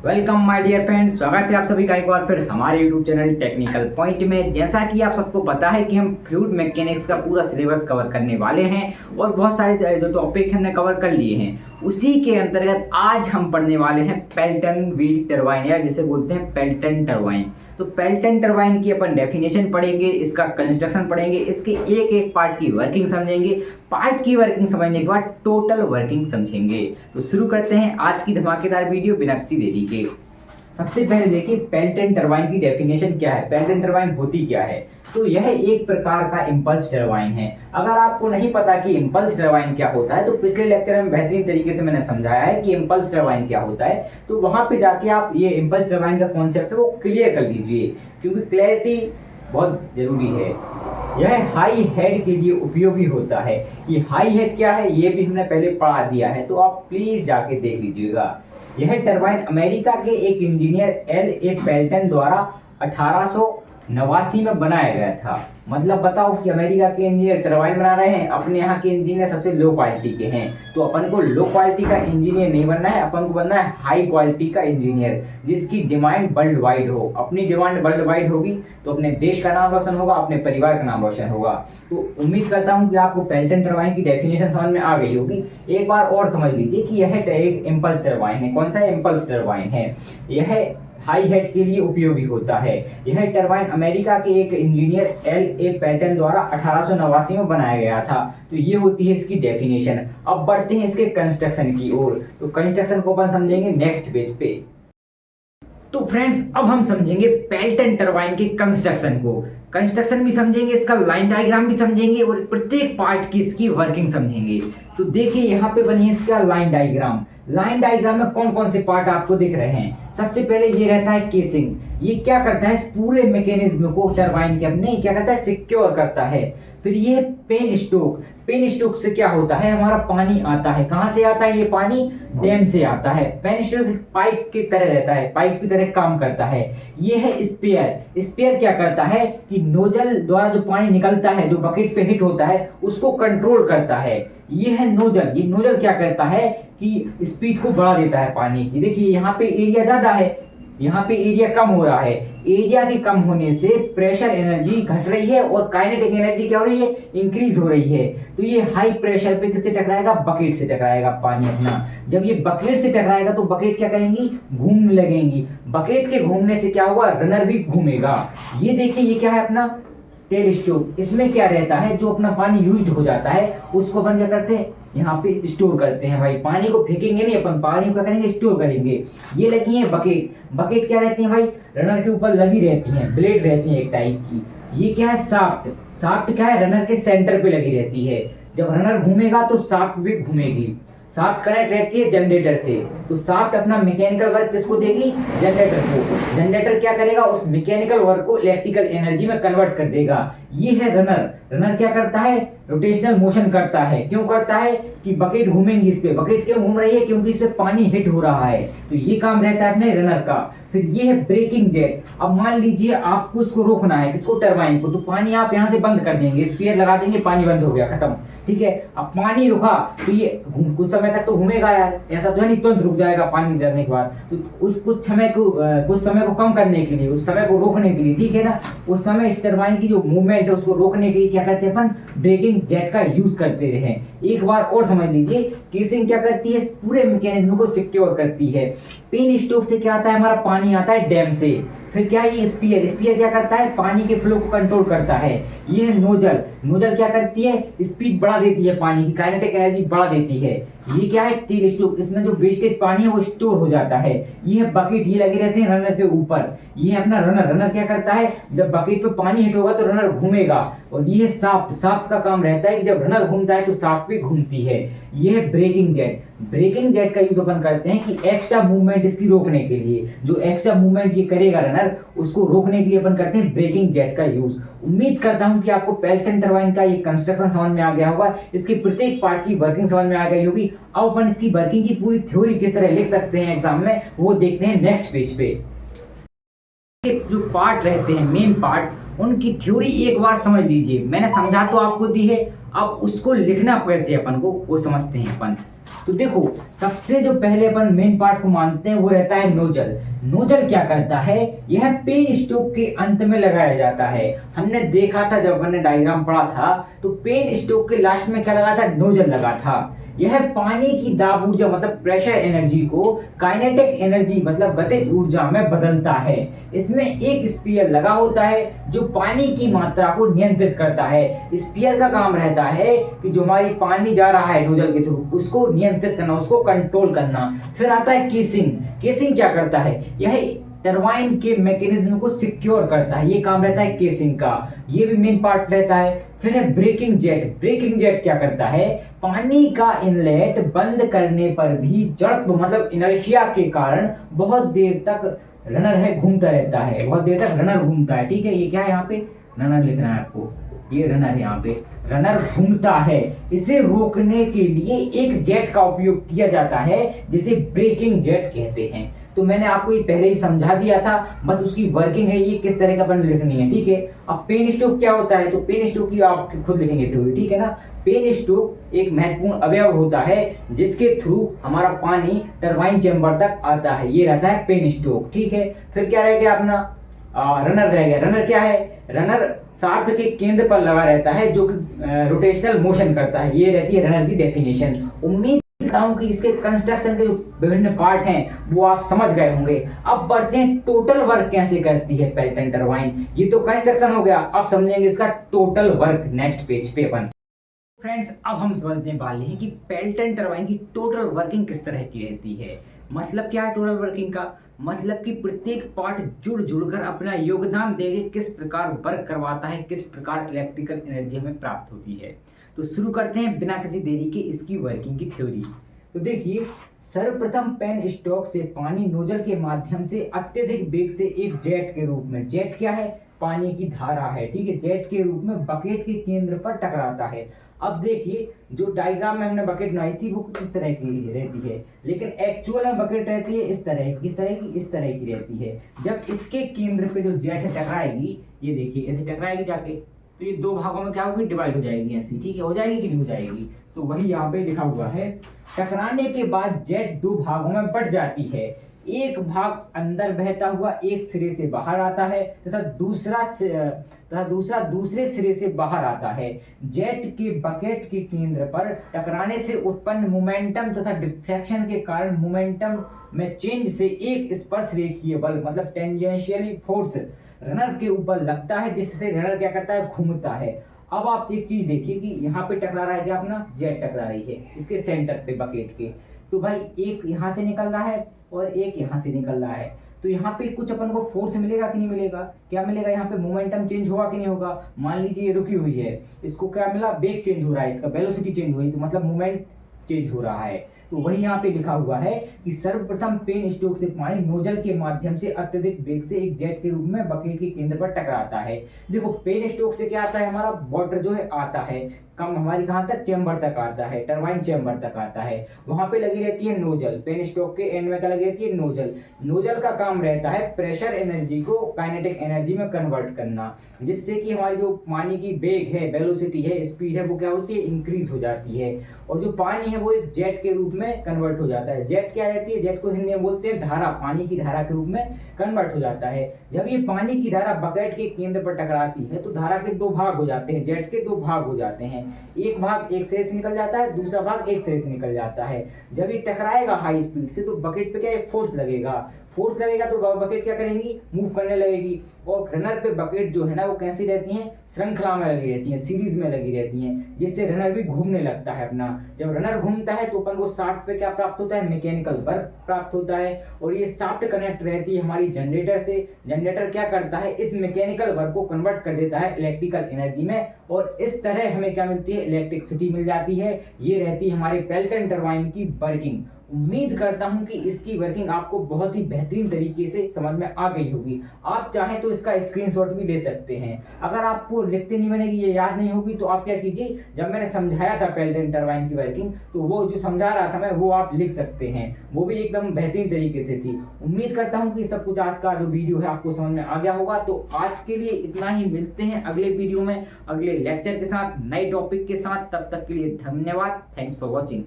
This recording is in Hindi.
वेलकम माय डियर फ्रेंड, स्वागत है आप सभी का एक बार फिर हमारे यूट्यूब चैनल टेक्निकल पॉइंट में। जैसा कि आप सबको पता है कि हम फ्लूइड मैकेनिक्स का पूरा सिलेबस कवर करने वाले हैं और बहुत सारे जो टॉपिक हमने कवर कर लिए हैं, उसी के अंतर्गत आज हम पढ़ने वाले हैं पेल्टन व्हील टरबाइन, या जिसे बोलते हैं पेल्टन टरबाइन। तो पेल्टन टरबाइन की अपन डेफिनेशन पढ़ेंगे, इसका कंस्ट्रक्शन पढ़ेंगे, इसके एक एक पार्ट की वर्किंग समझेंगे, पार्ट की वर्किंग समझने के बाद टोटल वर्किंग समझेंगे। तो शुरू करते हैं आज की धमाकेदार वीडियो बिना किसी देरी के। सबसे पहले देखिए पेल्टन टरबाइन की डेफिनेशन क्या है, पेल्टन टरबाइन होती क्या है। तो यह एक प्रकार का इंपल्स टरबाइन है। अगर आपको नहीं पता कि इंपल्स टरबाइन क्या होता है, तो पिछले लेक्चर में बेहतरीन तरीके से मैंने समझाया है कि इंपल्स टरबाइन क्या होता है। तो वहां पे जाके आप ये इंपल्स टरबाइन का कॉन्सेप्ट है वो क्लियर कर लीजिए, क्योंकि क्लैरिटी बहुत जरूरी है। यह हाई हेड के लिए उपयोगी होता है। ये हाई हेड क्या है ये भी हमने पहले पढ़ा दिया है, तो आप प्लीज जाके देख लीजिएगा। यह टरबाइन अमेरिका के एक इंजीनियर एल पेल्टन द्वारा 1889 में बनाया गया था। मतलब बताओ कि अमेरिका के इंजीनियर टरबाइन बना रहे हैं, अपने यहाँ के इंजीनियर सबसे लो क्वालिटी के हैं। तो अपन को लो क्वालिटी का इंजीनियर नहीं बनना है, अपन को बनना है हाई क्वालिटी का इंजीनियर, जिसकी डिमांड वर्ल्ड वाइड हो। अपनी डिमांड वर्ल्ड वाइड होगी तो अपने देश का नाम रोशन होगा, अपने परिवार का नाम रोशन होगा। तो उम्मीद करता हूँ कि आपको पेल्टन टरबाइन की डेफिनेशन समझ में आ गई होगी। एक बार और समझ लीजिए कि यह एक इंपल्स टरबाइन है। कौन सा इंपल्स टरबाइन है? यह हाई हेड के लिए उपयोगी होता है। यह टरबाइन अमेरिका के एक इंजीनियर एल पेल्टन द्वारा 1889 में बनाया गया था। तो ये होती है इसकी डेफिनेशन। अब बढ़ते हैं इसके कंस्ट्रक्शन की ओर। तो कंस्ट्रक्शन को अपन समझेंगे नेक्स्ट पेज पे। तो फ्रेंड्स अब हम समझेंगे पेल्टन टरबाइन के कंस्ट्रक्शन को। कंस्ट्रक्शन भी समझेंगे, इसका लाइन डायग्राम भी समझेंगे और प्रत्येक पार्ट की इसकी वर्किंग समझेंगे। तो देखिए यहाँ पे बनी है इसका लाइन डायग्राम। लाइन डायग्राम में कौन कौन से पार्ट आपको दिख रहे हैं? सबसे पहले ये रहता है केसिंग। ये क्या करता है, इस पूरे मैकेनिज्म को टरबाइन के अपने क्या करता है, सिक्योर करता है। फिर ये पेन स्टोक। पेन स्टोक से क्या होता है, हमारा पानी आता है। कहाँ से आता है ये पानी? डैम से आता है। पेन स्टोक पाइप की तरह रहता है, पाइप की तरह काम करता है। ये है स्पेयर। स्पेयर क्या करता है कि नोजल द्वारा जो पानी निकलता है, जो बकेट पे हिट होता है, उसको कंट्रोल करता है। ये है नोजल। ये नोजल क्या करता है कि स्पीड को बढ़ा देता है पानी की। देखिए यहाँ पे एरिया ज्यादा है, यहाँ पे एरिया कम हो रहा है। एरिया के कम होने से प्रेशर एनर्जी घट रही है और काइनेटिक एनर्जी क्या हो रही है, इंक्रीज हो रही है। तो ये हाई प्रेशर पे किससे टकराएगा? बकेट से टकराएगा पानी अपना। जब ये बकेट से टकराएगा तो बकेट क्या करेंगी, घूमने लगेंगी। बकेट के घूमने से क्या होगा, रनर भी घूमेगा। ये देखिए ये क्या है अपना टेल स्टोक। इसमें क्या रहता है, जो अपना पानी यूज्ड हो जाता है उसको अपन क्या करते हैं, यहाँ पे स्टोर करते हैं। भाई पानी को फेंकेंगे नहीं, अपन पानी को क्या करेंगे, स्टोर करेंगे। ये लगी है बकेट। बकेट क्या रहती है भाई, रनर के ऊपर लगी रहती है, ब्लेड रहती है एक टाइप की। ये क्या है, साफ्ट। साफ्ट क्या है, रनर के सेंटर पे लगी रहती है। जब रनर घूमेगा तो साफ्ट भी घूमेगी। साफ्ट कनेक्ट रहती है जनरेटर से। तो साफ्ट अपना मैकेनिकल वर्क किसको देगी, जनरेटर को। जनरेटर क्या करेगा, उस मैकेनिकल वर्क को इलेक्ट्रिकल एनर्जी में कन्वर्ट कर देगा। ये है रनर। रनर क्या करता है, रोटेशनल मोशन करता है। क्यों करता है कि बकेट घूमेंगी इस पे। बकेट क्यों घूम रही है, क्योंकि इस पे पानी हिट हो रहा है। तो ये काम रहता है अपने रनर का। फिर ये है ब्रेकिंग जेट। अब मान लीजिए आपको इसको रोकना है, किसको, टरबाइन को। तो पानी आप यहाँ से बंद कर देंगे, स्पेयर लगा देंगे, पानी बंद हो गया, खत्म। ठीक है, अब पानी रुका तो ये कुछ समय तक तो घूमेगा यार, ऐसा तो है नहीं तुरंत रुक जाएगा पानी गिरने के बाद। तो उस कुछ समय को कम करने के लिए, उस समय को रोकने के लिए, ठीक है ना, उस समय इस टरबाइन की जो मूवमेंट है उसको रोकने के लिए क्या करते हैं अपन, ब्रेकिंग जेट का यूज करते रहे। एक बार और समझ लीजिए, केसिंग क्या करती है, पूरे मैकेनिज्म को सिक्योर करती है। पेन स्टोक से क्या आता है, हमारा पानी आता है डैम से। फिर क्या है, ये स्पीयर। स्पीयर क्या करता है, पानी के फ्लो को कंट्रोल करता है। ये है नोजल। नोजल क्या करती है, स्पीड बढ़ा देती है पानी की, काइनेटिक एनर्जी बढ़ा देती है। ये क्या है, टेल स्टोक। इसमें जो वेस्टेज पानी है वो स्टोर हो जाता है। ये है बकेट। ये लगे रहते हैं रनर के ऊपर। ये है अपना रनर। रनर क्या करता है, जब बकेट पे पानी हिट होगा तो रनर घूमेगा। और ये है साफ्ट। साफ्ट का काम रहता है कि जब रनर घूमता है तो साफ्ट भी घूमती है। ये है ब्रेकिंग जेट। ब्रेकिंग जेट का यूज अपन करते हैं कि एक्स्ट्रा मूवमेंट इसकी रोकने के लिए, जो एक्स्ट्रा मूवमेंट ये करेगा रनर, उसको रोकने के लिए अपन करते हैं ब्रेकिंग जेट का यूज। उम्मीद करता हूं कि आपको पेल्टन टरबाइन का ये कंस्ट्रक्शन समझ में आ गया होगा, इसके प्रत्येक पार्ट की वर्किंग समझ में आ गई होगी। अब अपन इसकी वर्किंग की पूरी थ्योरी किस तरह लिख सकते हैं एग्जाम में, वो देखते हैं नेक्स्ट पेज पे। के जो पार्ट रहते हैं, मेन पार्ट, उनकी थ्योरी एक बार समझ लीजिए। मैंने समझा तो आपको दी है, अब उसको लिखना कैसे अपन को वो समझते हैं अपन। तो देखो, सबसे जो पहले अपन मेन पार्ट को मानते हैं वो रहता है नोजल। नोजल क्या करता है, यह पेन स्टोक के अंत में लगाया जाता है। हमने देखा था जब हमने डायग्राम पढ़ा था, तो पेन स्टोक के लास्ट में क्या लगा था, नोजल लगा था। यह पानी की दाब ऊर्जा मतलब प्रेशर एनर्जी को काइनेटिक एनर्जी मतलब गतिज ऊर्जा में बदलता है। इसमें एक स्पीयर लगा होता है जो पानी की मात्रा को नियंत्रित करता है। स्पीयर का काम रहता है कि जो हमारी पानी जा रहा है नोजल के थ्रू, उसको नियंत्रित करना, उसको कंट्रोल करना। फिर आता है केसिंग। केसिंग क्या करता है, यह टरबाइन के मैकेनिज्म को सिक्योर करता है, ये काम रहता है केसिंग का, ये भी मेन पार्ट रहता है। फिर है ब्रेकिंग जेट। ब्रेकिंग जेट क्या करता है, पानी का इनलेट बंद करने पर भी जड़त्व मतलब इनर्शिया के कारण बहुत देर तक रनर है घूमता रहता है, बहुत देर तक रनर घूमता है। ठीक है, ये क्या है, यहाँ पे रनर लिखना है आपको, ये रनर है, यहाँ पे रनर घूमता है। इसे रोकने के लिए एक जेट का उपयोग किया जाता है जिसे ब्रेकिंग जेट कहते हैं। तो मैंने आपको ये पहले ही समझा दिया था, बस उसकी वर्किंग है ये किस तरह का अपन लिखनी है। ठीक है, अब पेन स्टोक क्या होता है, तो पेन स्टोक की आप खुद लिखेंगे थ्योरी। ठीक है ना, पेन स्टोक एक महत्वपूर्ण अवयव होता है जिसके थ्रू हमारा पानी टरबाइन चैम्बर तक आता है, ये रहता है पेन स्टोक। ठीक है, फिर क्या रह गया अपना, रनर रह गया। रनर क्या है, रनर शाफ्ट के केंद्र पर लगा रहता है जो कि रोटेशनल मोशन करता है, ये रहती है रनर की डेफिनेशन। उम्मीद करता हूं कि इसके कंस्ट्रक्शन के जो विभिन्न पार्ट हैं वो आप समझ गए होंगे। अब बढ़ते हैं टोटल वर्क कैसे करती है पेल्टन टरबाइन। ये तो कंस्ट्रक्शन हो गया, अब समझेंगे इसका टोटल वर्क नेक्स्ट पेज पे अपन। फ्रेंड्स, अब हम समझने वाले हैं कि पेल्टन टरबाइन की टोटल वर्किंग किस तरह की रहती है। मतलब क्या है टोटल वर्किंग का, मतलब कि प्रत्येक पार्ट जुड़ जुड़कर अपना योगदान देके किस प्रकार वर्क करवाता है, किस प्रकार इलेक्ट्रिकल एनर्जी हमें प्राप्त होती है। तो शुरू करते हैं बिना किसी देरी के इसकी वर्किंग की थ्योरी। तो देखिए, सर्वप्रथम पेन स्टॉक से पानी नोजल के माध्यम से अत्यधिक वेग से एक जेट के रूप में, जेट क्या है, पानी की धारा है, ठीक है, जेट के रूप में बकेट के केंद्र पर टकराता है। अब देखिए, जो डायग्राम में हमने बकेट बनाई थी वो कुछ इस तरह की रहती है, लेकिन एक्चुअल में बकेट रहती है इस तरह की, इस तरह की रहती है। जब इसके केंद्र पे जो जेट टकराएगी, ये देखिए ऐसे टकराएगी जाके, तो ये दो भागों में क्या होगी, डिवाइड हो जाएगी ऐसी। ठीक है, हो जाएगी कि नहीं हो जाएगी, तो वही यहाँ पे लिखा हुआ है। टकराने के बाद जेट दो भागों में बढ़ जाती है, एक भाग अंदर बहता हुआ एक सिरे से बाहर आता है तथा दूसरा दूसरे सिरे से बाहर आता है। जेट के बकेट के केंद्र पर टकराने से उत्पन्न मोमेंटम तथा डिफ्लेक्शन के कारण मोमेंटम में चेंज से एक स्पर्श रेखीय बल मतलब टेंजेंशियली फोर्स रनर के ऊपर लगता है, जिससे रनर क्या करता है, घूमता है। अब आप एक चीज देखिए कि यहाँ पे टकरा रहा है क्या, अपना जेट टकरा रही है इसके सेंटर पे बकेट के, तो भाई एक यहाँ से निकल रहा है और एक यहाँ से निकल रहा है, तो यहाँ पे कुछ अपन को फोर्स मिलेगा कि नहीं मिलेगा, क्या मिलेगा, यहाँ पे मोमेंटम चेंज होगा कि नहीं होगा। मान लीजिए ये रुकी हुई है, इसको क्या मिला, वेग चेंज हो रहा है, इसका वेलोसिटी चेंज हुई, तो मतलब मोमेंट चेंज हो रहा है। तो वही यहाँ पे लिखा हुआ है कि सर्वप्रथम पेन स्टोक से पानी नोजल के माध्यम से अत्यधिक वेग से एक जेट के रूप में बकेट के केंद्र पर टकराता है। देखो, पेन स्टोक से क्या आता है, हमारा वाटर जो है आता है कम, हमारी कहाँ तक, चैम्बर तक आता है, टरबाइन चैम्बर तक आता है। वहां पे लगी रहती है नोजल, पेन स्टोक के एंड में क्या लगी रहती है, नोजल। नोजल का काम रहता है प्रेशर एनर्जी को काइनेटिक एनर्जी में कन्वर्ट करना, जिससे कि हमारी जो पानी की वेग है, वेलोसिटी है, स्पीड है, वो क्या होती है, इंक्रीज हो जाती है, और जो पानी है वो एक जेट के रूप में कन्वर्ट हो जाता है। जेट क्या रहती है, जेट को हिंदी में बोलते हैं धारा, पानी की धारा के रूप में कन्वर्ट हो जाता है। जब ये पानी की धारा बकेट के केंद्र पर टकराती है तो धारा के दो भाग हो जाते हैं, जेट के दो भाग हो जाते हैं, एक भाग एक सिरे से निकल जाता है, दूसरा भाग एक सिरे से निकल जाता है। जब ये टकराएगा हाई स्पीड से तो बकेट पे क्या एक फोर्स लगेगा, फोर्स लगेगा तो बकेट क्या करेंगी, मूव करने लगेगी, और रनर पे बकेट जो है ना वो कैसी रहती हैं, श्रृंखला में लगी रहती हैं, सीरीज में लगी रहती हैं, जिससे रनर भी घूमने लगता है अपना। जब रनर घूमता है तो अपन को शाफ्ट पे क्या प्राप्त होता है, मैकेनिकल वर्क प्राप्त होता है, और ये शाफ्ट कनेक्ट रहती है हमारी जनरेटर से। जनरेटर क्या करता है, इस मैकेनिकल वर्क को कन्वर्ट कर देता है इलेक्ट्रिकल एनर्जी में, और इस तरह हमें क्या मिलती है, इलेक्ट्रिसिटी मिल जाती है। ये रहती है हमारे पेल्टन टरबाइन की वर्किंग। उम्मीद करता हूं कि इसकी वर्किंग आपको बहुत ही बेहतरीन तरीके से समझ में आ गई होगी। आप चाहें तो इसका स्क्रीनशॉट भी ले सकते हैं। अगर आपको लिखते नहीं बनेगी, ये याद नहीं होगी, तो आप क्या कीजिए, जब मैंने समझाया था पेल्टन टरबाइन की वर्किंग, तो वो जो समझा रहा था मैं, वो आप लिख सकते हैं। वो भी एकदम बेहतरीन तरीके से थी। उम्मीद करता हूं कि सब कुछ आज का जो वीडियो है आपको समझ में आ गया होगा। तो आज के लिए इतना ही, मिलते हैं अगले वीडियो में अगले लेक्चर के साथ, नए टॉपिक के साथ। तब तक के लिए धन्यवाद। Thanks for watching.